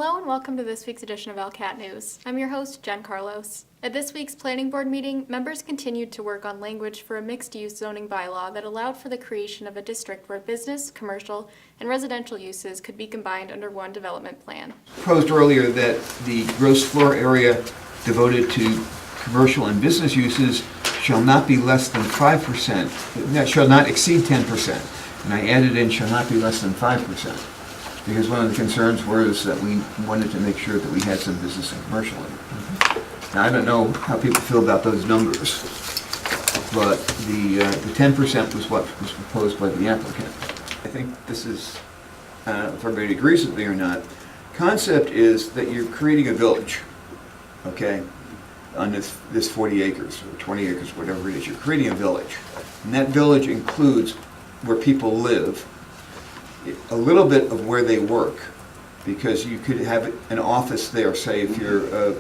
Hello and welcome to this week's edition of ELCAT News. I'm your host, Jen Carlos. At this week's Planning Board meeting, members continued to work on language for a mixed-use zoning bylaw that allowed for the creation of a district where business, commercial, and residential uses could be combined under one development plan. Proposed earlier that the gross floor area devoted to commercial and business uses shall not be less than 5%, that shall not exceed 10%. And I added in shall not be less than 5%. Because one of the concerns was that we wanted to make sure that we had some business and commercial in it. Now, I don't know how people feel about those numbers, but the 10% was what was proposed by the applicant. I think this is, I don't know if everybody agrees with me or not. Concept is that you're creating a village, okay, on this 40 acres or 20 acres, whatever it is. You're creating a village, and that village includes where people live, a little bit of where they work, because you could have an office there, say if you're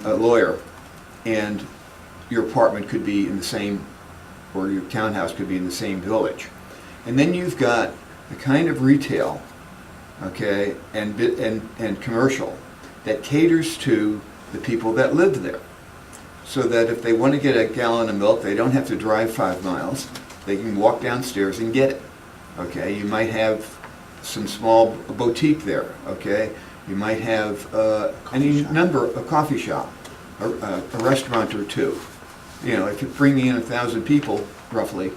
a lawyer, and your apartment could be in the same, or your townhouse could be in the same village. And then you've got the kind of retail, okay, and commercial that caters to the people that live there. So that if they want to get a gallon of milk, they don't have to drive 5 miles. They can walk downstairs and get it. Okay, you might have some small boutique there, okay? You might have any number, a coffee shop, a restaurant or two. You know, if you're bringing in 1,000 people, roughly,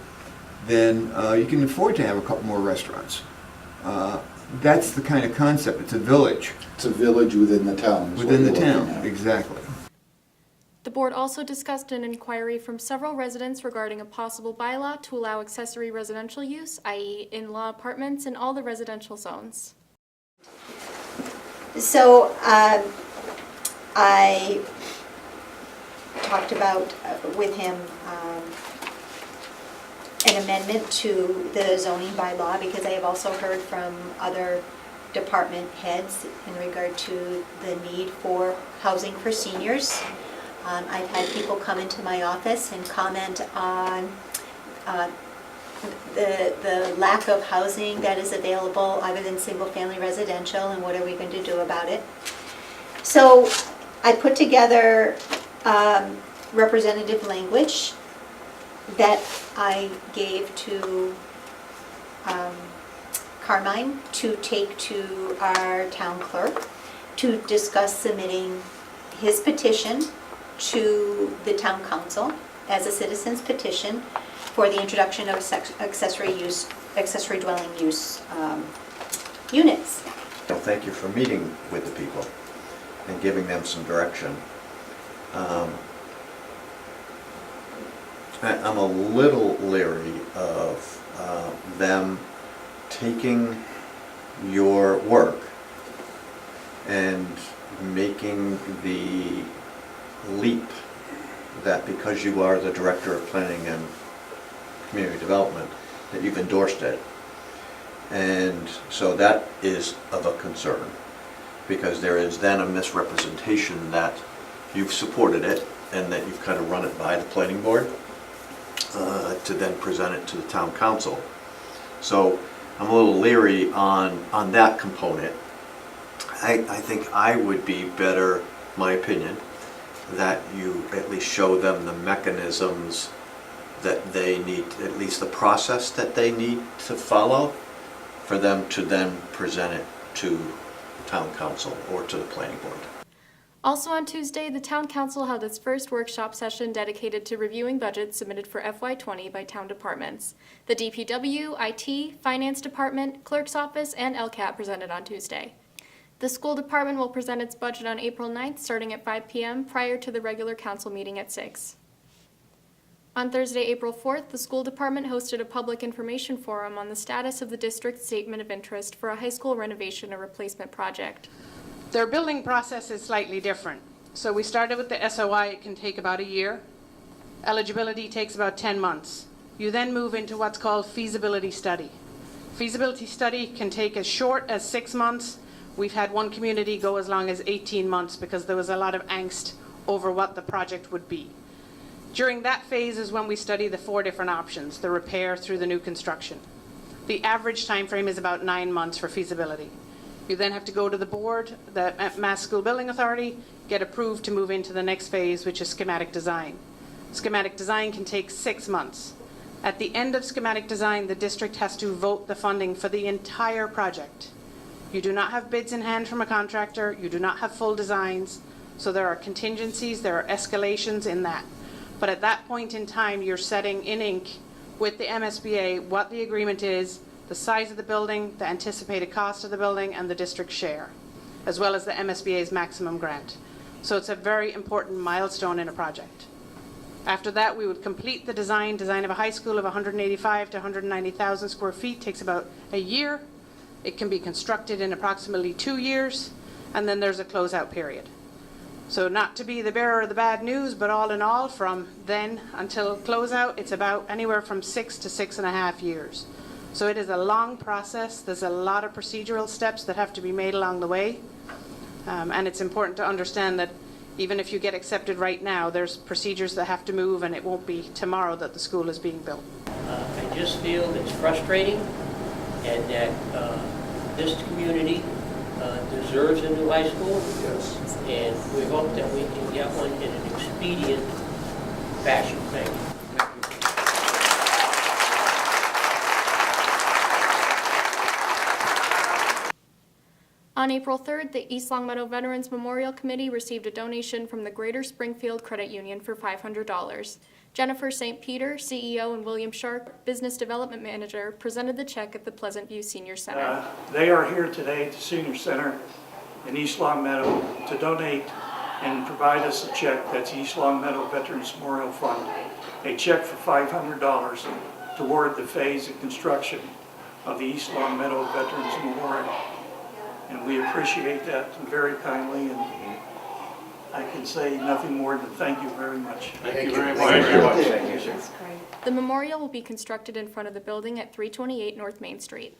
then you can afford to have a couple more restaurants. That's the kind of concept. It's a village. It's a village within the town. Within the town, exactly. The board also discussed an inquiry from several residents regarding a possible bylaw to allow accessory residential use, i.e. in-law apartments in all the residential zones. So I talked about with him an amendment to the zoning bylaw, because I have also heard from other department heads in regard to the need for housing for seniors. I've had people come into my office and comment on the lack of housing that is available other than single-family residential, and what are we going to do about it. So I put together representative language that I gave to Carmine to take to our town clerk to discuss submitting his petition to the town council as a citizen's petition for the introduction of accessory dwelling use units. Well, thank you for meeting with the people and giving them some direction. I'm a little leery of them taking your work and making the leap that because you are the Director of Planning and Community Development, that you've endorsed it. And so that is of a concern, because there is then a misrepresentation that you've supported it and that you've kind of run it by the Planning Board to then present it to the Town Council. So I'm a little leery on that component. I think I would be better, my opinion, that you at least show them the mechanisms that they need, at least the process that they need to follow for them to then present it to Town Council or to the Planning Board. Also on Tuesday, the Town Council held its first workshop session dedicated to reviewing budgets submitted for FY20 by town departments. The DPW, IT, Finance Department, Clerk's Office, and ELCAT presented on Tuesday. The school department will present its budget on April 9th, starting at 5 p.m. prior to the regular council meeting at 6. On Thursday, April 4th, the school department hosted a public information forum on the status of the district's statement of interest for a high school renovation or replacement project. Their building process is slightly different. So we started with the SOI. It can take about a year. Eligibility takes about 10 months. You then move into what's called feasibility study. Feasibility study can take as short as 6 months. We've had one community go as long as 18 months because there was a lot of angst over what the project would be. During that phase is when we study the 4 different options, the repair through the new construction. The average time frame is about 9 months for feasibility. You then have to go to the board, the Mass School Building Authority, get approved to move into the next phase, which is schematic design. Schematic design can take 6 months. At the end of schematic design, the district has to vote the funding for the entire project. You do not have bids in hand from a contractor, you do not have full designs, so there are contingencies, there are escalations in that. But at that point in time, you're setting in ink with the MSBA what the agreement is, the size of the building, the anticipated cost of the building, and the district share, as well as the MSBA's maximum grant. So it's a very important milestone in a project. After that, we would complete the design of a high school of 185 to 190,000 square feet, takes about a year. It can be constructed in approximately 2 years, and then there's a closeout period. So not to be the bearer of the bad news, but all in all, from then until closeout, it's about anywhere from 6 to 6.5 years. So it is a long process. There's a lot of procedural steps that have to be made along the way. And it's important to understand that even if you get accepted right now, there's procedures that have to move, and it won't be tomorrow that the school is being built. I just feel it's frustrating, and that this community deserves a new high school. Yes. And we hope that we can get one in an expedient fashion. Thank you. On April 3rd, the East Longmeadow Veterans Memorial Committee received a donation from the Greater Springfield Credit Union for $500. Jennifer St. Peter, CEO, and William Sharp, Business Development Manager, presented the check at the Pleasant View Senior Center. They are here today at the Senior Center in East Longmeadow to donate and provide us a check. That's East Longmeadow Veterans Memorial Fund, a check for $500 toward the phase of construction of the East Longmeadow Veterans Memorial. And we appreciate that very kindly, and I can say nothing more than thank you very much. Thank you very much. Thank you, sir. The memorial will be constructed in front of the building at 328 North Main Street.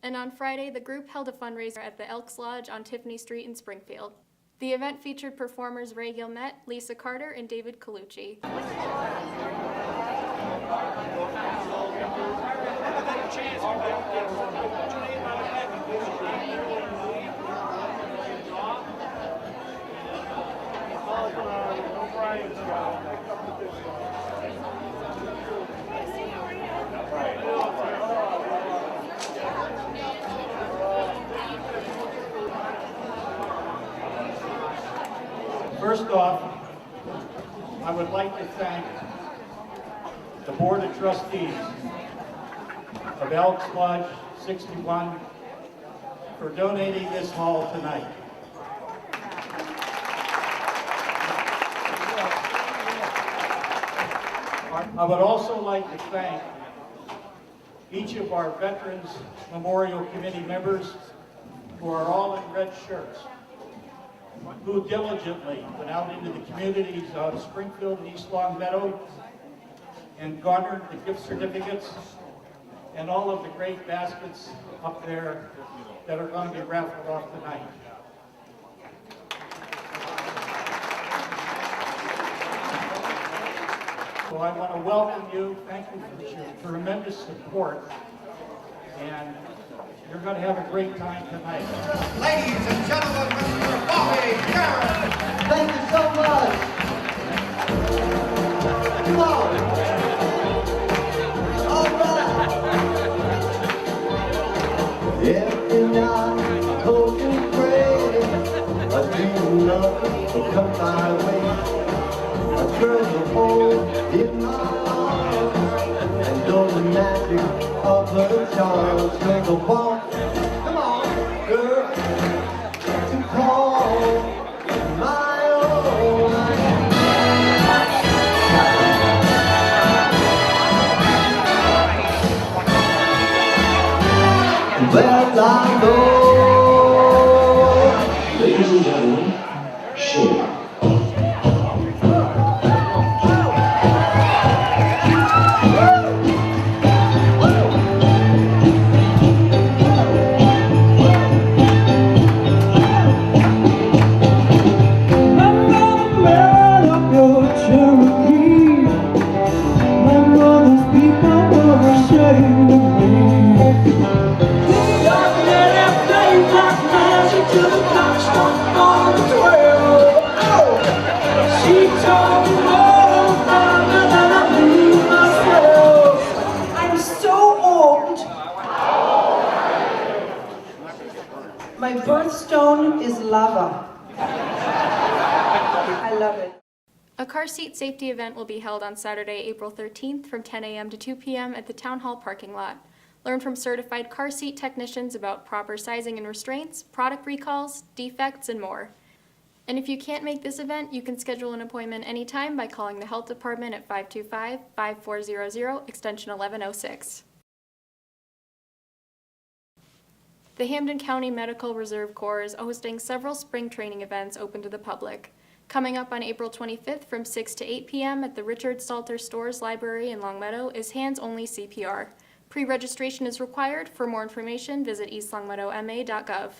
And on Friday, the group held a fundraiser at the Elks Lodge on Tiffany Street in Springfield. The event featured performers Ray Gilmette, Lisa Carter, and David Colucci. First off, I would like to thank the Board of Trustees of Elks Lodge 61 for donating this hall tonight. I would also like to thank each of our Veterans Memorial Committee members who are all in red shirts, who diligently went out into the communities of Springfield and East Longmeadow and garnered the gift certificates and all of the great baskets up there that are going to be raffled off tonight. So I want to welcome you, thank you for your tremendous support, and you're going to have a great time tonight. Ladies and gentlemen, Mr. Bobby Garrett. Thank you so much. Come on. All right. Every night I hope and pray a dream love will come my way. A girl to hold in my arms and know the magic of her charms. Take a walk. Come on, girl, to call my own. Well, I know, ladies and gentlemen, share. A car seat safety event will be held on Saturday, April 13th from 10 a.m. to 2 p.m. at the Town Hall parking lot. Learn from certified car seat technicians about proper sizing and restraints, product recalls, defects, and more. And if you can't make this event, you can schedule an appointment anytime by calling the Health Department at 525-5400, extension 1106. The Hampden County Medical Reserve Corps is hosting several spring training events open to the public. Coming up on April 25th from 6 to 8 p.m. at the Richard Salter Stores Library in Longmeadow is hands-only CPR. Pre-registration is required. For more information, visit eastlongmeadowma.gov.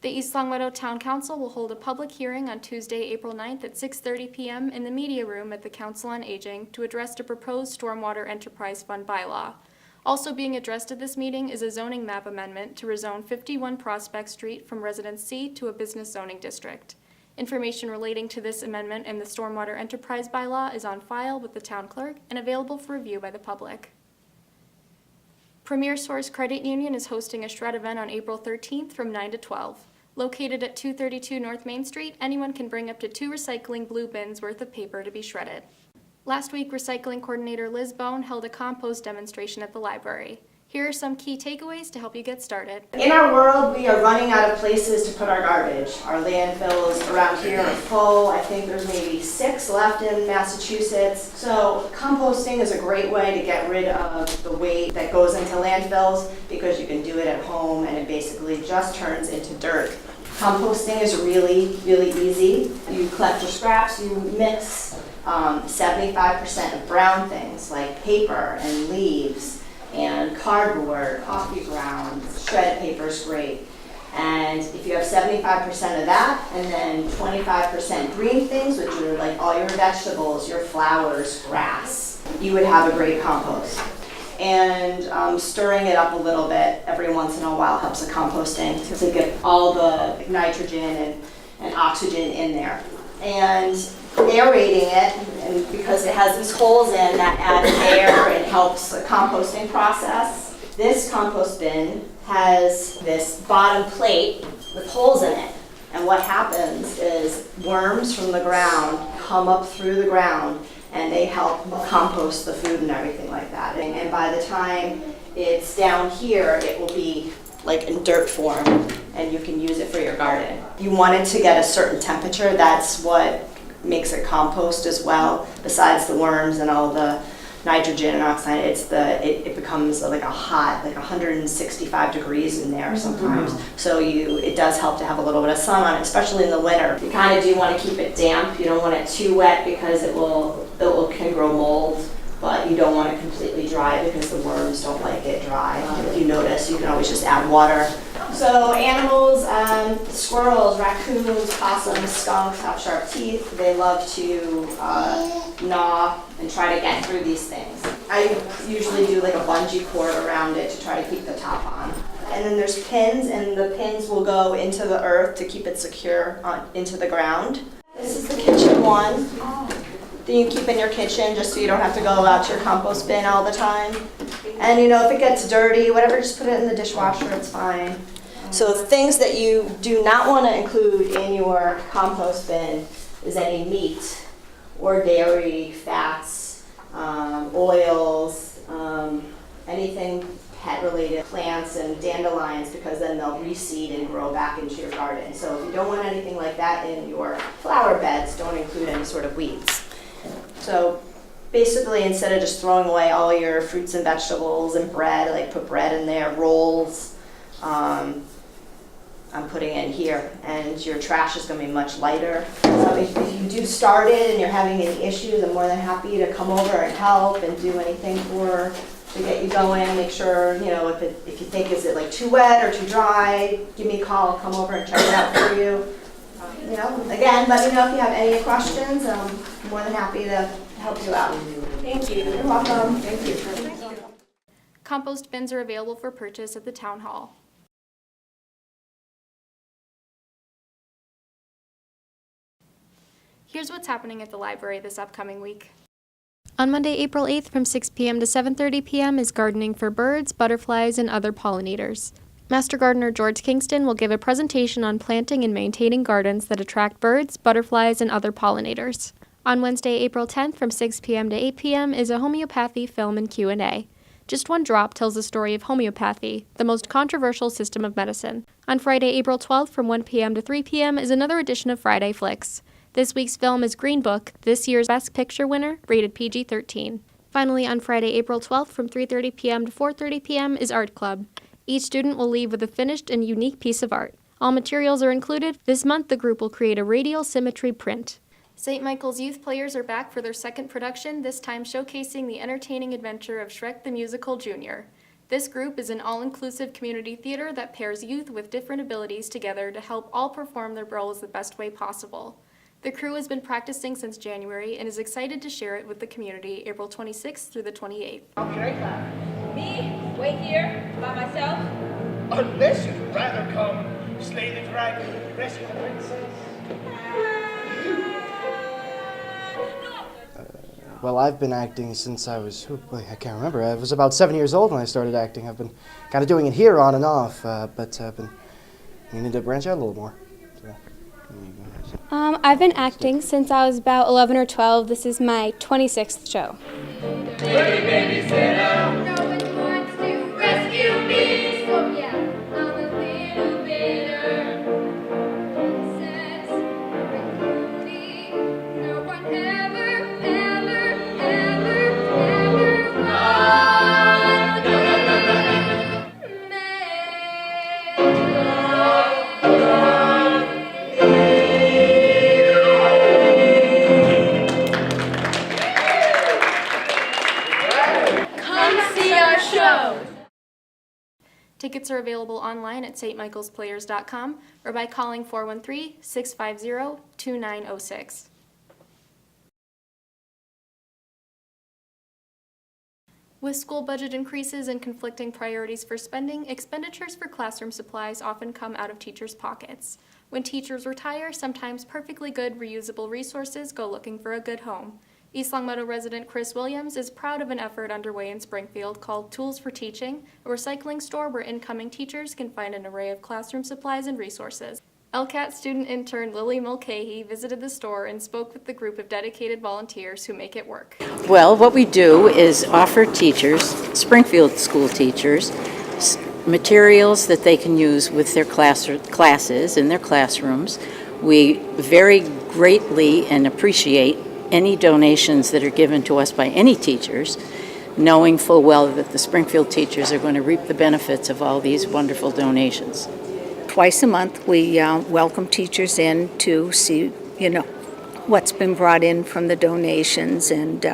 The East Longmeadow Town Council will hold a public hearing on Tuesday, April 9th at 6:30 p.m. in the media room at the Council on Aging to address the proposed Stormwater Enterprise Fund bylaw. Also being addressed at this meeting is a zoning map amendment to rezone 51 Prospect Street from Residence C to a business zoning district. Information relating to this amendment and the Stormwater Enterprise bylaw is on file with the town clerk and available for review by the public. Premier Source Credit Union is hosting a shred event on April 13th from 9 to 12. Located at 232 North Main Street, anyone can bring up to 2 recycling blue bins worth of paper to be shredded. Last week, recycling coordinator Liz Bone held a compost demonstration at the library. Here are some key takeaways to help you get started. In our world, we are running out of places to put our garbage. Our landfills around here are full. I think there's maybe 6 left in Massachusetts. So composting is a great way to get rid of the waste that goes into landfills because you can do it at home and it basically just turns into dirt. Composting is really, really easy. You collect your scraps, you mix 75% of brown things like paper and leaves and cardboard, coffee grounds, shredded paper is great. And if you have 75% of that and then 25% green things, which are like all your vegetables, your flowers, grass, you would have a great compost. And stirring it up a little bit every once in a while helps the composting to get all the nitrogen and oxygen in there. And aerating it, and because it has these holes in that add air, it helps the composting process. This compost bin has this bottom plate with holes in it. And what happens is worms from the ground come up through the ground and they help compost the food and everything like that. And by the time it's down here, it will be like in dirt form and you can use it for your garden. You want it to get a certain temperature. That's what makes it compost as well. Besides the worms and all the nitrogen and oxide, it becomes like a hot, like 165 degrees in there sometimes. So it does help to have a little bit of sun on it, especially in the winter. You kind of do want to keep it damp. You don't want it too wet because it can grow mold, but you don't want it completely dry because the worms don't like it dry. If you notice, you can always just add water. So animals, squirrels, raccoons, possums, skunks have sharp teeth. They love to gnaw and try to get through these things. I usually do like a bungee cord around it to try to keep the top on. And then there's pins, and the pins will go into the earth to keep it secure into the ground. This is the kitchen one. That you keep in your kitchen just so you don't have to go out to your compost bin all the time. And if it gets dirty, whatever, just put it in the dishwasher, it's fine. So things that you do not want to include in your compost bin is any meat or dairy, fats, oils, anything pet-related, plants and dandelions, because then they'll reseed and grow back into your garden. So if you don't want anything like that in your flower beds, don't include any sort of weeds. So basically, instead of just throwing away all your fruits and vegetables and bread, like put bread in there, rolls, I'm putting in here, and your trash is going to be much lighter. So if you do start it and you're having any issues, I'm more than happy to come over and help and do anything to get you going. Make sure, if you think, is it like too wet or too dry, give me a call, I'll come over and check it out for you. Again, let me know if you have any questions. I'm more than happy to help you out. Thank you. You're welcome. Thank you. Compost bins are available for purchase at the town hall. Here's what's happening at the library this upcoming week. On Monday, April 8th from 6 p.m. to 7:30 p.m. is Gardening for Birds, Butterflies, and Other Pollinators. Master Gardener George Kingston will give a presentation on planting and maintaining gardens that attract birds, butterflies, and other pollinators. On Wednesday, April 10th from 6 p.m. to 8 p.m. is a homeopathy film and Q&A. Just One Drop tells the story of homeopathy, the most controversial system of medicine. On Friday, April 12th from 1 p.m. to 3 p.m. is another edition of Friday Flicks. This week's film is Green Book, this year's Best Picture winner, rated PG-13. Finally, on Friday, April 12th from 3:30 p.m. to 4:30 p.m. is Art Club. Each student will leave with a finished and unique piece of art. All materials are included. This month, the group will create a radial symmetry print. St. Michael's Youth Players are back for their second production, this time showcasing the entertaining adventure of Shrek the Musical Jr. This group is an all-inclusive community theater that pairs youth with different abilities together to help all perform their roles the best way possible. The crew has been practicing since January and is excited to share it with the community April 26th through the 28th. Me? Wait here? By myself? Unless you'd rather come slay the dragon, rescue the princess. Well, I've been acting since I was, I can't remember, I was about 7 years old when I started acting. I've been kind of doing it here on and off, but I've been needing to branch out a little more. I've been acting since I was about 11 or 12. This is my 26th show. Hey, babysitter. No one wants to rescue me, so yeah, I'm a little bitter. Princess, Rudy, no one ever Tickets are available online at stmichaelsplayers.com or by calling 413-650-2906. With school budget increases and conflicting priorities for spending, expenditures for classroom supplies often come out of teachers' pockets. When teachers retire, sometimes perfectly good reusable resources go looking for a good home. East Longmeadow resident Chris Williams is proud of an effort underway in Springfield called Tools for Teaching, a recycling store where incoming teachers can find an array of classroom supplies and resources. ELCAT student intern Lily Mulcahy visited the store and spoke with the group of dedicated volunteers who make it work. Well, what we do is offer teachers, Springfield school teachers, materials that they can use with their classes in their classrooms. We very greatly and appreciate any donations that are given to us by any teachers, knowing full well that the Springfield teachers are going to reap the benefits of all these wonderful donations. Twice a month, we welcome teachers in to see, what's been brought in from the donations, and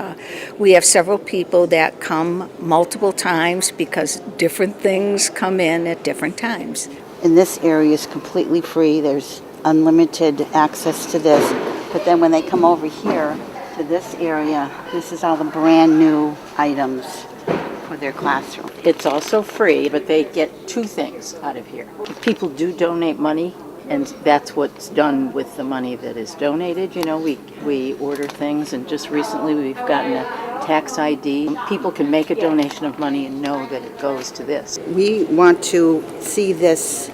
we have several people that come multiple times because different things come in at different times. And this area is completely free. There's unlimited access to this. But then when they come over here to this area, this is all the brand new items for their classroom. It's also free, but they get two things out of here. People do donate money, and that's what's done with the money that is donated. We order things, and just recently we've gotten a tax ID. People can make a donation of money and know that it goes to this. We want to see this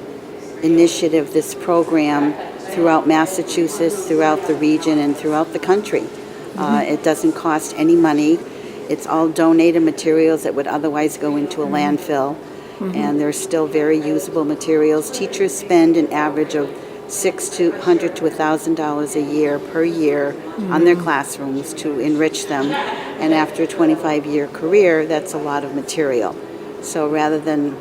initiative, this program, throughout Massachusetts, throughout the region, and throughout the country. It doesn't cost any money. It's all donated materials that would otherwise go into a landfill, and they're still very usable materials. Teachers spend an average of $600 to $1,000 a year per year on their classrooms to enrich them, and after a 25-year career, that's a lot of material. So rather than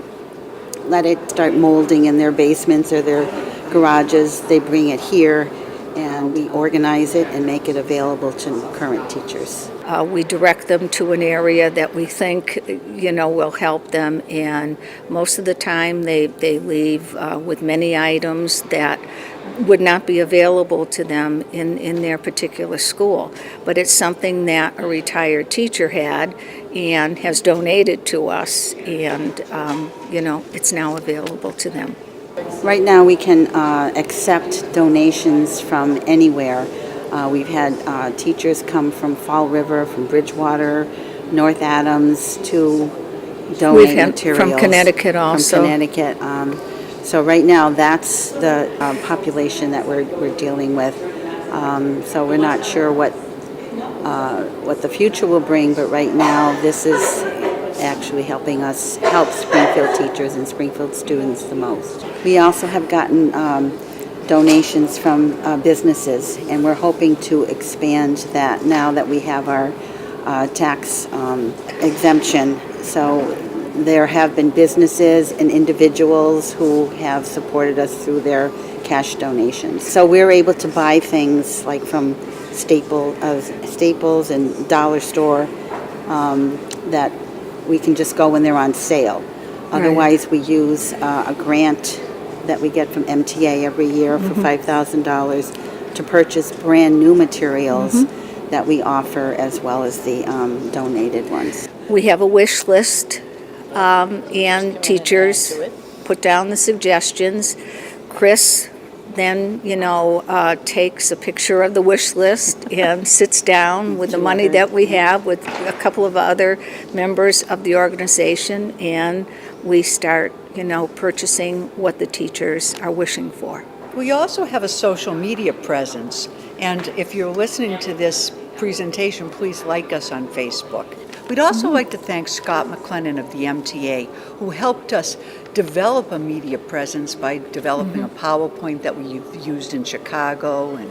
let it start molding in their basements or their garages, they bring it here and we organize it and make it available to current teachers. We direct them to an area that we think, will help them, and most of the time they leave with many items that would not be available to them in their particular school. But it's something that a retired teacher had and has donated to us, and, it's now available to them. Right now we can accept donations from anywhere. We've had teachers come from Fall River, from Bridgewater, North Adams to donate We've had materials. from Connecticut also. From Connecticut. So right now that's the population that we're dealing with. So we're not sure what what the future will bring, but right now this is actually helping us help Springfield teachers and Springfield students the most. We also have gotten donations from businesses, and we're hoping to expand that now that we have our tax exemption. So there have been businesses and individuals who have supported us through their cash donations. So we're able to buy things like from Staples and Dollar Store that we can just go when they're on sale. Otherwise, we use a grant that we get from MTA every year for $5,000 to purchase brand new materials that we offer, as well as the donated ones. We have a wish list, and teachers put down the suggestions. Chris then, takes a picture of the wish list and sits down with the money that we have with a couple of other members of the organization, and we start, purchasing what the teachers are wishing for. We also have a social media presence, and if you're listening to this presentation, please like us on Facebook. We'd also like to thank Scott McLennan of the MTA, who helped us develop a media presence by developing a PowerPoint that we've used in Chicago and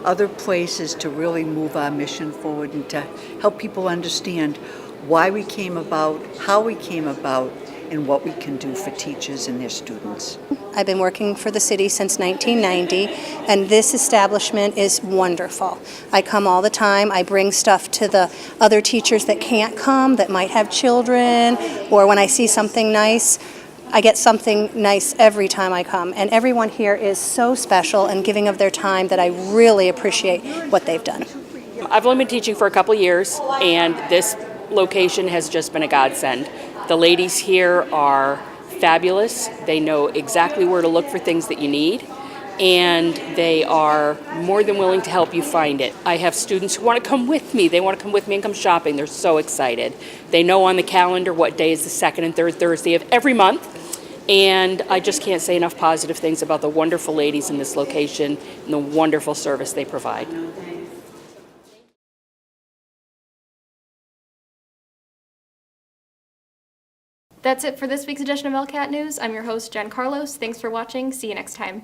other places to really move our mission forward and to help people understand why we came about, how we came about, and what we can do for teachers and their students. I've been working for the city since 1990, and this establishment is wonderful. I come all the time. I bring stuff to the other teachers that can't come, that might have children, or when I see something nice, I get something nice every time I come. And everyone here is so special and giving of their time that I really appreciate what they've done. I've only been teaching for a couple years, and this location has just been a godsend. The ladies here are fabulous. They know exactly where to look for things that you need, and they are more than willing to help you find it. I have students who want to come with me. They want to come with me and come shopping. They're so excited. They know on the calendar what day is the second and third Thursday of every month, and I just can't say enough positive things about the wonderful ladies in this location and the wonderful service they provide. That's it for this week's edition of ELCAT News. I'm your host, Jen Carlos. Thanks for watching. See you next time.